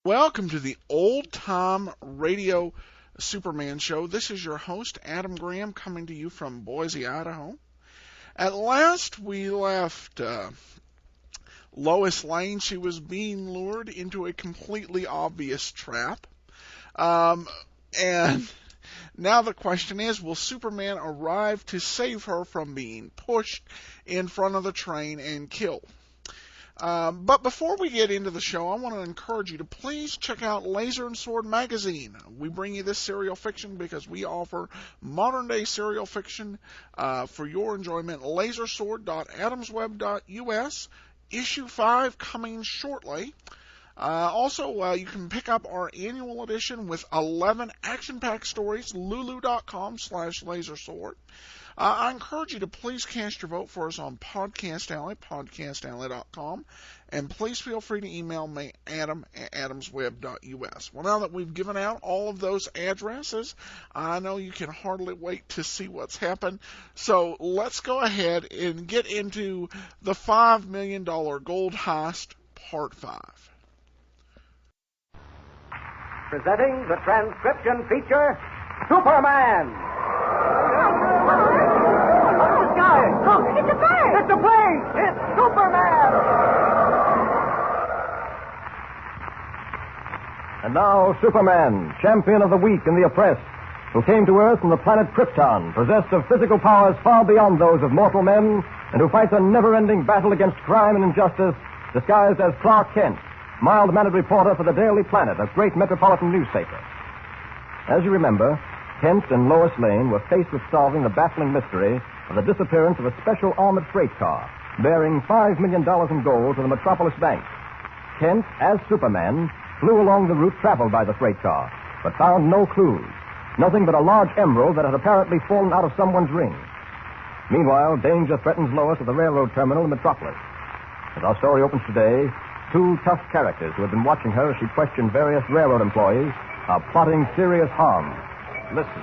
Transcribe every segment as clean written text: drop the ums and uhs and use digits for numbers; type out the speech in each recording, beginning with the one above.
Welcome to the Old Time Radio Superman Show. This is your host, Adam Graham, coming to you from Boise, Idaho. At last, we left Lois Lane. She was being lured into a completely obvious trap. And now the question is, will Superman arrive to save her from being pushed in front of the train and killed? But before we get into the show, I want to encourage you to please check out Laser and Sword magazine. We bring you this serial fiction because we offer modern-day serial fiction for your enjoyment. Lasersword.adamsweb.us, issue 5 coming shortly. Also, you can pick up our annual edition with 11 action-packed stories, lulu.com/lasersword. I encourage you to please cast your vote for us on Podcast Alley, podcastalley.com, and please feel free to email me, adam@adamsweb.us. Well, now that we've given out all of those addresses, I know you can hardly wait to see what's happened, so let's go ahead and get into the $5 million gold heist, Part 5. Presenting the transcription feature, Superman! Look, it's a plane! It's a plane! It's Superman! And now, Superman, champion of the weak and the oppressed, who came to Earth from the planet Krypton, possessed of physical powers far beyond those of mortal men, and who fights a never-ending battle against crime and injustice, disguised as Clark Kent, mild-mannered reporter for the Daily Planet, a great metropolitan newspaper. As you remember, Kent and Lois Lane were faced with solving the baffling mystery of the disappearance of a special armored freight car bearing $5 million in gold to the Metropolis Bank. Kent, as Superman, flew along the route traveled by the freight car, but found no clues, nothing but a large emerald that had apparently fallen out of someone's ring. Meanwhile, danger threatens Lois at the railroad terminal in Metropolis. As our story opens today, two tough characters who had been watching her as she questioned various railroad employees are plotting serious harm. Listen.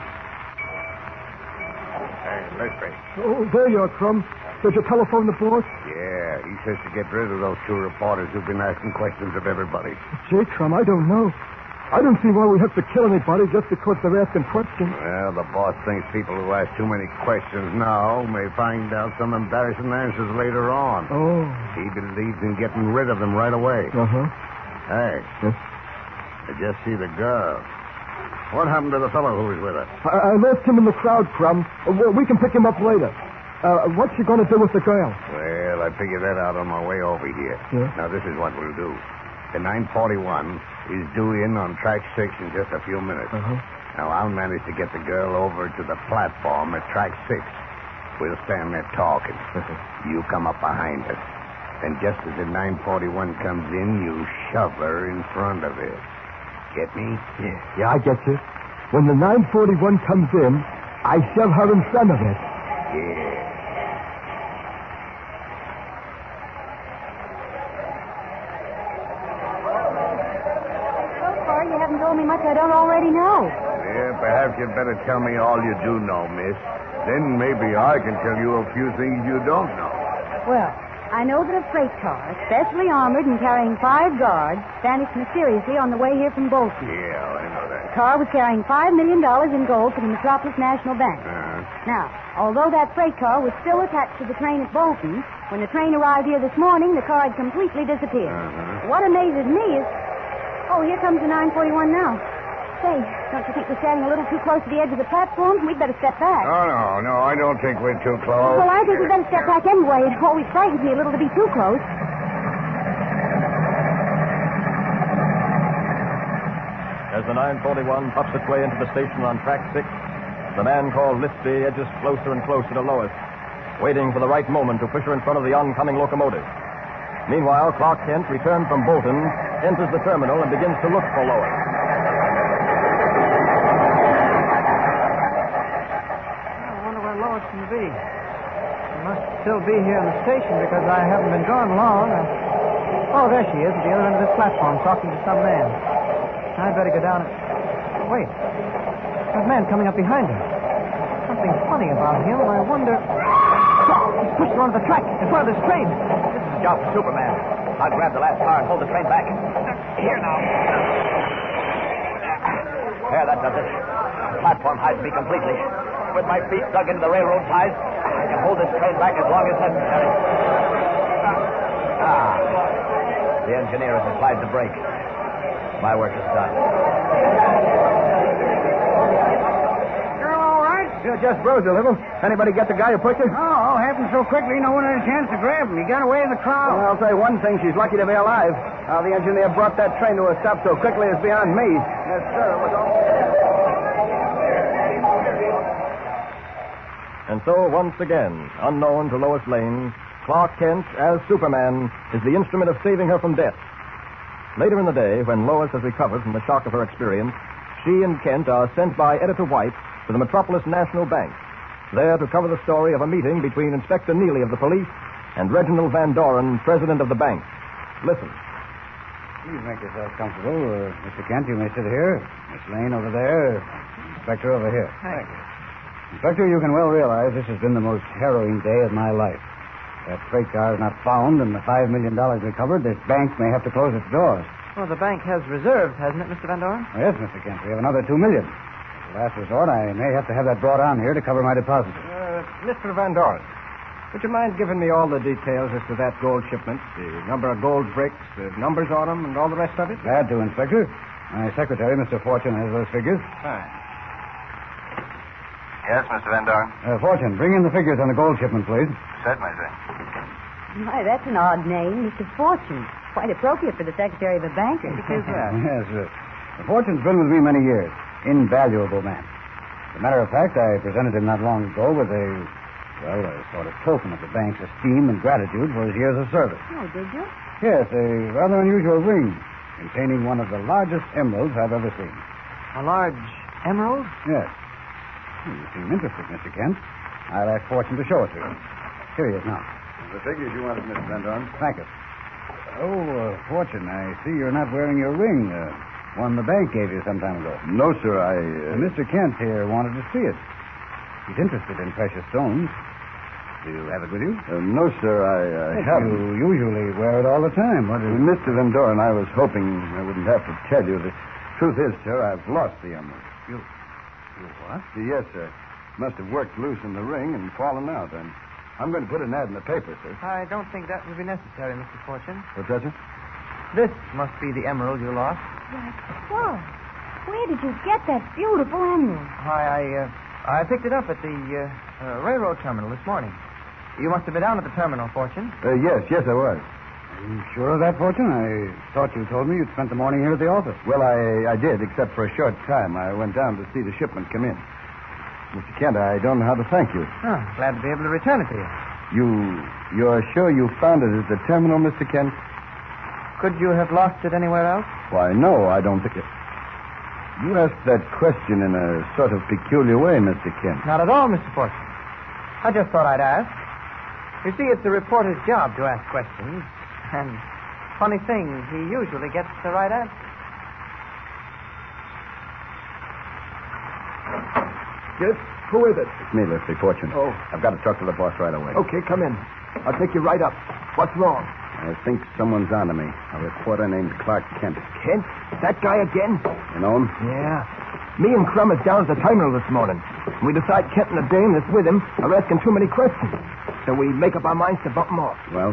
Hey, Leslie. Oh, there you are, Crumb. Did you telephone the boss? Yeah, he says to get rid of those two reporters who've been asking questions of everybody. Gee, Crumb, I don't know. I don't see why we have to kill anybody just because they're asking questions. Well, the boss thinks people who ask too many questions now may find out some embarrassing answers later on. Oh. He believes in getting rid of them right away. Uh-huh. Hey. Yes? I just see the girl. What happened to the fellow who was with her? I left him in the crowd, Crumb. We can pick him up later. What's she going to do with the girl? Well, I figured that out on my way over here. Yeah? Now, this is what we'll do. The 941 is due in on track 6 in just a few minutes. Uh-huh. Now, I'll manage to get the girl over to the platform at track 6. We'll stand there talking. You come up behind us. And just as the 941 comes in, you shove her in front of it. Get me? Yeah, I get you. When the 941 comes in, I shove her in front of it. Yeah. So far, you haven't told me much I don't already know. Yeah, perhaps you'd better tell me all you do know, miss. Then maybe I can tell you a few things you don't know. Well, I know that a freight car, specially armored and carrying 5 guards, vanished mysteriously on the way here from Bolton. Yeah, I know that. The car was carrying $5 million in gold for the Metropolis National Bank. Now, although that freight car was still attached to the train at Bolton, when the train arrived here this morning, the car had completely disappeared. What amazes me is... Oh, here comes the 941 now. Say, don't you think we're standing a little too close to the edge of the platform? We'd better step back. Oh, no, I don't think we're too close. Well, I think we'd better step back anyway. It always frightens me a little to be too close. As the 941 puffs its way into the station on track 6, the man called Lispy edges closer and closer to Lois, waiting for the right moment to push her in front of the oncoming locomotive. Meanwhile, Clark Kent, returned from Bolton, enters the terminal and begins to look for Lois. I wonder where Lois can be. She must still be here in the station because I haven't been gone long. Oh, there she is at the other end of this platform talking to some man. I'd better go down and... Wait. That man coming up behind her. Something funny about him. I wonder... He's pushed her onto the track in front of this train. This is a job for Superman. I'll grab the last car and hold the train back. Here now. There, that does it. The platform hides me completely. With my feet dug into the railroad ties, I can hold this train back as long as necessary. The engineer has applied the brake. My work is done. Girl, all right? You just bruised a little. Anybody get the guy who pushed her? Oh, happened so quickly, no one had a chance to grab him. He got away in the crowd. Well, I'll say one thing. She's lucky to be alive. How the engineer brought that train to a stop so quickly is beyond me. Yes, sir. It was all... And so, once again, unknown to Lois Lane, Clark Kent, as Superman, is the instrument of saving her from death. Later in the day, when Lois has recovered from the shock of her experience, she and Kent are sent by Editor White to the Metropolis National Bank, there to cover the story of a meeting between Inspector Neely of the police and Reginald Van Doren, president of the bank. Listen. Please make yourself comfortable. Mr. Kent, you may sit here. Miss Lane over there. Inspector over here. Thank you. Inspector, you can well realize this has been the most harrowing day of my life. That freight car is not found and the $5 million recovered, this bank may have to close its doors. Well, the bank has reserves, hasn't it, Mr. Van Doren? Oh, yes, Mr. Kent. We have another $2 million. As a last resort, I may have to have that brought on here to cover my deposit. Mr. Van Doren, would you mind giving me all the details as to that gold shipment, the number of gold bricks, the numbers on them, and all the rest of it? Glad to, Inspector. My secretary, Mr. Fortune, has those figures. Fine. Yes, Mr. Van Doren? Fortune, bring in the figures on the gold shipment, please. Certainly, sir. My, that's an odd name, Mr. Fortune. Quite appropriate for the secretary of a bank. Yes, sir. Fortune's been with me many years. Invaluable man. As a matter of fact, I presented him not long ago with a sort of token of the bank's esteem and gratitude for his years of service. Oh, did you? Yes, a rather unusual ring containing one of the largest emeralds I've ever seen. A large emerald? Yes. You seem interested, Mr. Kent. I'll ask Fortune to show it to you. Here he is now. The figures you wanted, Mr. Van Doren. Thank you. Oh, Fortune, I see you're not wearing your ring. One the bank gave you some time ago. No, sir, Mr. Kent here wanted to see it. He's interested in precious stones. Do you have it with you? No, sir, I haven't. You usually wear it all the time. What is Mr. Van Doren, I was hoping I wouldn't have to tell you. The truth is, sir, I've lost the emerald. You what? Yes, sir. Must have worked loose in the ring and fallen out. And I'm going to put an ad in the paper, sir. I don't think that would be necessary, Mr. Fortune. What's that, sir? This must be the emerald you lost. Why, where did you get that beautiful emerald? I picked it up at the railroad terminal this morning. You must have been down at the terminal, Fortune. Yes, I was. Are you sure of that, Fortune? I thought you told me you'd spent the morning here at the office. Well, I did, except for a short time. I went down to see the shipment come in. Mr. Kent, I don't know how to thank you. Oh, glad to be able to return it to you. You're sure you found it at the terminal, Mr. Kent? Could you have lost it anywhere else? Why, no, I don't think it. You asked that question in a sort of peculiar way, Mr. Kent. Not at all, Mr. Fortune. I just thought I'd ask. You see, it's a reporter's job to ask questions. And funny thing, he usually gets the right answer. Yes? Who is it? It's me, Leslie Fortune. Oh. I've got to talk to the boss right away. Okay, come in. I'll take you right up. What's wrong? I think someone's onto me. A reporter named Clark Kent. Kent? That guy again? You know him? Yeah. Me and Crum is down at the terminal this morning. We decide Kent and the dame that's with him are asking too many questions. So we make up our minds to bump them off. Well,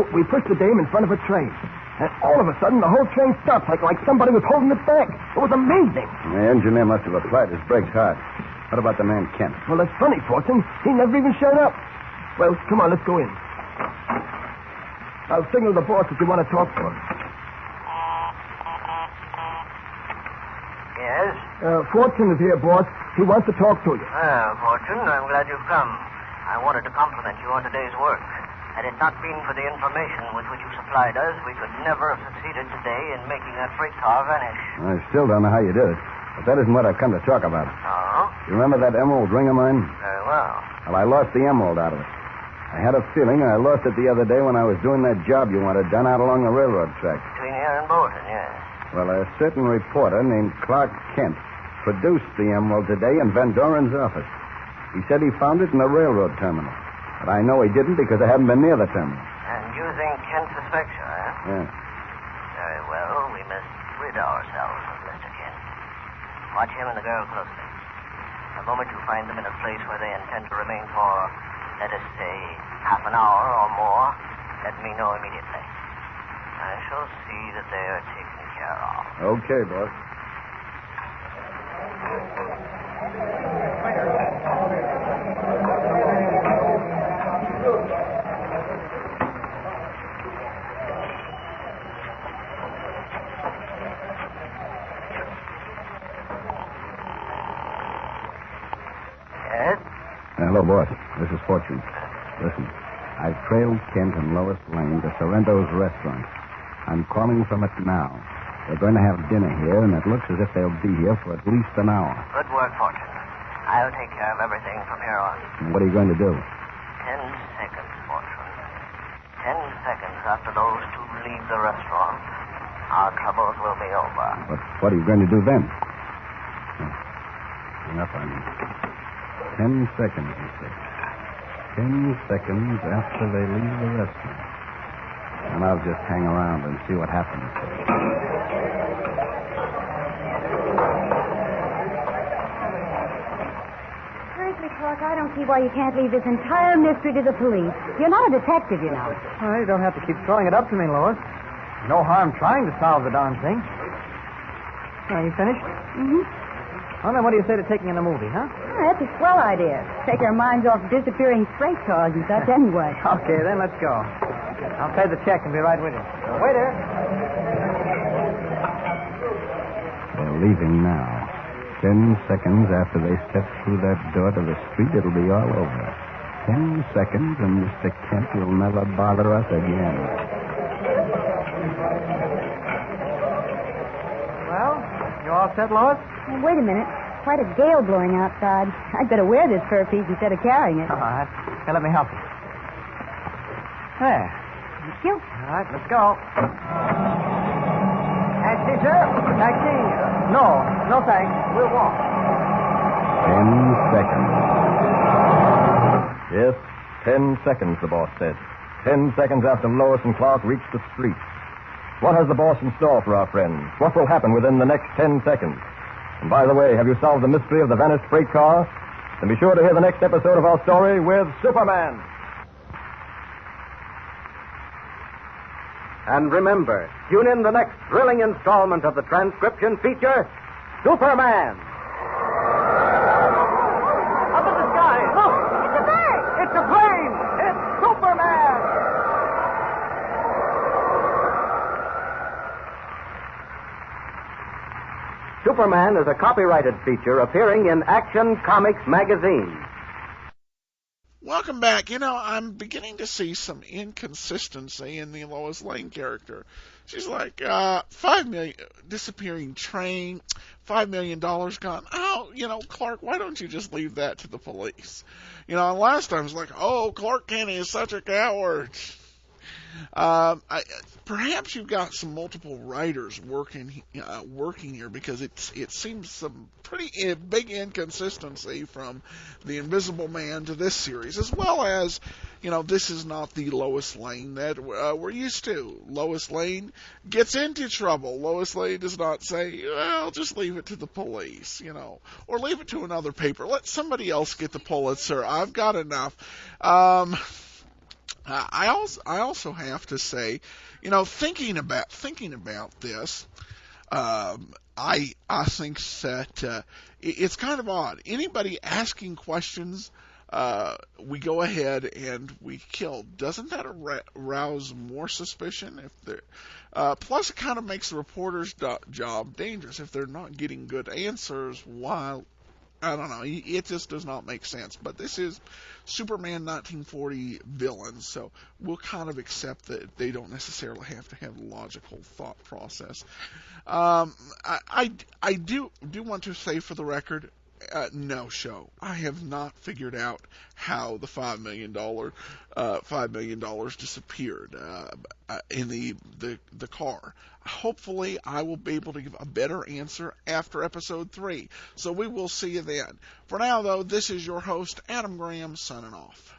we pushed the dame in front of a train. And all of a sudden, the whole train stopped like somebody was holding it back. It was amazing. the engineer must have applied his brakes hard. What about the man, Kent? Well, that's funny, Fortune. He never even showed up. Well, come on, let's go in. I'll signal the boss if you want to talk to him. Yes? Fortune is here, boss. He wants to talk to you. Fortune, I'm glad you've come. I wanted to compliment you on today's work. Had it not been for the information with which you supplied us, we could never have succeeded today in making that freight car vanish. I still don't know how you did it. But that isn't what I've come to talk about. Oh? You remember that emerald ring of mine? Very well. Well, I lost the emerald out of it. I had a feeling I lost it the other day when I was doing that job you wanted done out along the railroad track. Between here and Bolton, yes. Well, a certain reporter named Clark Kent produced the emerald today in Van Doren's office. He said he found it in the railroad terminal. But I know he didn't because I haven't been near the terminal. And using Kent suspects you, eh? Yeah. Very well. We must rid ourselves of Mr. Kent. Watch him and the girl closely. The moment you find them in a place where they intend to remain for, let us say, half an hour or more, let me know immediately. I shall see that they are taken care of. Okay, boss. Yes? Hello, boss. This is Fortune. Listen, I've trailed Kent and Lois Lane to Sorrento's restaurant. I'm calling from it now. They're going to have dinner here, and it looks as if they'll be here for at least an hour. Good work, Fortune. I'll take care of everything from here on. What are you going to do? 10 seconds, Fortune. 10 seconds after those two leave the restaurant, our troubles will be over. But what are you going to do then? Hang up on me. 10 seconds, he said. 10 seconds after they leave the restaurant. And I'll just hang around and see what happens. Frankly, Clark, I don't see why you can't leave this entire mystery to the police. You're not a detective, you know. Well, you don't have to keep throwing it up to me, Lois. No harm trying to solve the darn thing. Are you finished? Mm-hmm. Well, then what do you say to taking in a movie, huh? Oh, that's a swell idea. Take our minds off disappearing freight cars and such anyway. Okay, then let's go. I'll pay the check and be right with you. Waiter. They're leaving now. 10 seconds after they step through that door to the street, it'll be all over. 10 seconds, and Mr. Kent will never bother us again. Well, you all set, Lois? Oh, wait a minute. Quite a gale blowing outside. I'd better wear this fur piece instead of carrying it. All right. Here, let me help you. There. Thank you. All right, let's go. Taxi, sir? Taxi? No, thanks. We'll walk. 10 seconds. Yes, 10 seconds, the boss said. 10 seconds after Lois and Clark reached the street. What has the boss in store for our friends? What will happen within the next 10 seconds? And by the way, have you solved the mystery of the vanished freight car? Then be sure to hear the next episode of our story with Superman. And remember, tune in the next thrilling installment of the transcription feature, Superman. Up in the sky. Look! It's a bird! It's a plane! It's Superman! Superman is a copyrighted feature appearing in Action Comics magazine. Welcome back. You know, I'm beginning to see some inconsistency in the Lois Lane character. She's like, $5 million, disappearing train, $5 million gone. Oh, you know, Clark, why don't you just leave that to the police? You know, last time it was like, oh, Clark Kent is such a coward. Perhaps you've got some multiple writers working here, because it seems some pretty big inconsistency from the Invisible Man to this series, as well as, you know, this is not the Lois Lane that we're used to. Lois Lane gets into trouble. Lois Lane does not say, well, just leave it to the police, you know, or leave it to another paper. Let somebody else get the Pulitzer. I've got enough. I also have to say, you know, thinking about this, I think that it's kind of odd. Anybody asking questions, we go ahead and we kill. Doesn't that arouse more suspicion? Plus, it kind of makes the reporter's job dangerous if they're not getting good answers. While I don't know, it just does not make sense. But this is Superman 1940 villains, so we'll kind of accept that they don't necessarily have to have a logical thought process. I do want to say for the record, no show. I have not figured out how the $5 million disappeared in the car. Hopefully, I will be able to give a better answer after episode 3. So we will see you then. For now, though, this is your host, Adam Graham, signing off.